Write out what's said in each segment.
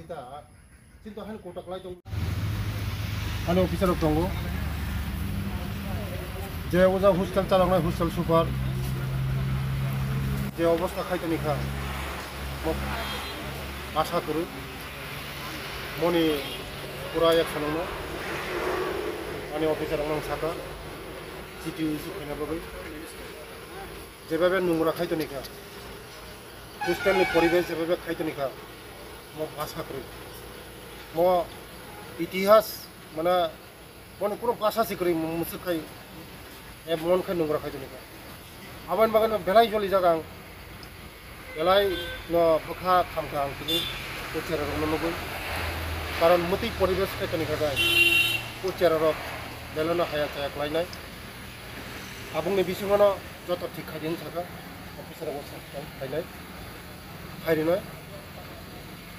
kita cinta han kotak lai dong ane officer dong je oja hostel chalangnai hostel super je obostha khaitoni kha mok आशा करूँ money पूरा एक सालों आने officer अंगन साका चिटी उसी खाना बगै जेबाबे नुंगरा खाइतो निका हॉस्टेलनि परिवेश जेबाबे खाइतो निका मो आशा करूँ मो इतिहास माने मन पूरा भाषा सिकरी मुझसे खाई ए मन खाई नुंगरा खाइतो निका आबान बागान बेलाई जली जागां बेलाई न बखा खामखा आंखिनि उच्चारण नमगै कारण मति परिवेश खाइतोनि थाखाय उच्चारण बेलनो हाया जाया लायनाय आबुंनि बिसङाव जत ठीक खाइदिन थाखा अफिसार खाइनाय फायरिनाय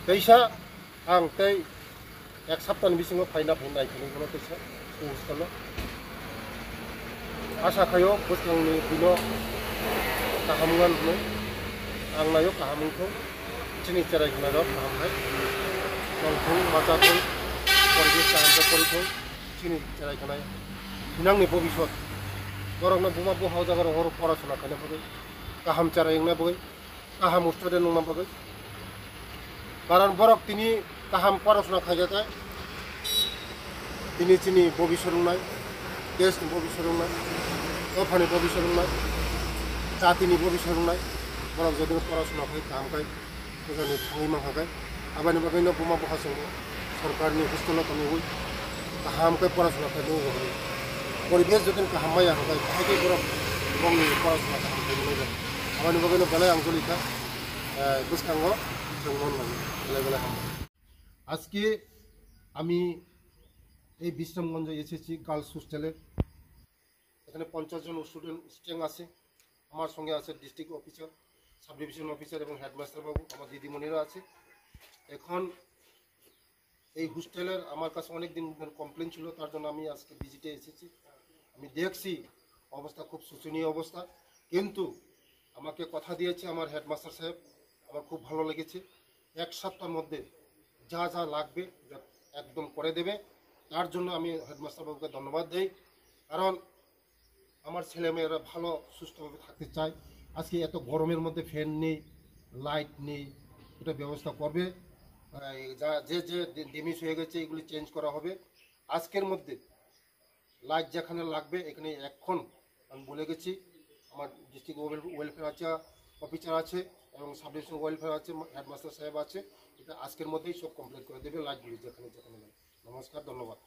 दैसा आं तै एक सप्ताहनि बिसङाव फायना फैनाय खिनिखौनो दैसा हस्टेलाव आशा खायो बोसोरनि बिनो गाहामगोन होननाय आं नायो गाहामखौ चिनि चेराय होनाय गाहामहाय नंखौ माजाखौ परिबेश जाहान्थ परिखौ चिनि चेराय होनाय नांनि भबिष्यत बरंनो बुमा बहाव जागार हर पराशना खायना बगै गाहाम चेराय ना बगै गाहाम स्टुडेन्ट नंना बगै कारण बरक तिनि गाहाम पराशना खायजाथाय तिनि चिनि भबिष्यत रोंनाय देशनि भबिष्यत रोंनाय अफानि भबिष्यत रोंनाय जातिनि भबिष्यत रोंनाय बरक जदि पराशना खाय गाहामखाय मोजाङै थाङै माखाखाय आबानि बागैनो बुमा बहाजों सरकारनि हस्टेलाव थांनांगौ गाहामखाय पराशना खायनो होगोन परिबेश जदि गाहामाया होगाय खायखै बरक गावनि पराशना गाहामखाय मोजां आबानि बागैनो बेलाय आंजलिका गोसोखाङो जों मन লাগে বেলায় বেলায় হাম আজকে আমি এই বিশ্রামগঞ্জ এসেছি গার্লস হোস্টেলে এখানে 50 জন স্টুডেন্ট স্ট্রেং আছে আমার সঙ্গে আছে district officer sub division officer এবং হেডমাস্টার বাবু আমার দিদিমণিরা আছে এখন এই হোস্টেলের আমার কাছে অনেক দিন কমপ্লেন ছিল তার জন্য আমি আজকে ভিজিটে এসেছি আমি দেখছি অবস্থা খুব শোচনীয় অবস্থা কিন্তু আমাকে কথা দিয়েছে আমার হেডমাস্টার সাহেব আমার খুব ভালো লেগেছে এক সপ্তাহের মধ্যে যা যা লাগবে একদম করে দেবে তার জন্য আমি হেডমাস্টার বাবুকে ধন্যবাদ দেই কারণ আমার ছেলেমেয়েরা ভালো সুস্থভাবে থাকতে চায় আজকে এত গরমের মধ্যে ফ্যান নেই লাইট নেই এটা ব্যবস্থা করবে যা যে যে ড্যামেজ হয়ে গেছে এগুলি চেঞ্জ করা হবে আজকের মধ্যে লাইট যেখানে লাগবে এখানে এখন আমি বলে গেছি আমার ডিস্ট্রিক্ট ওয়েলফেয়ার আছে অফিসার আছে এবং সাব ডিভিশন ওয়েলফেয়ার আছে হেডমাস্টার সাহেব আছে এটা আজকের মধ্যেই সব কমপ্লিট করে দেবে লাইটগুলি যেখানে যেখানে নমস্কার ধন্যবাদ।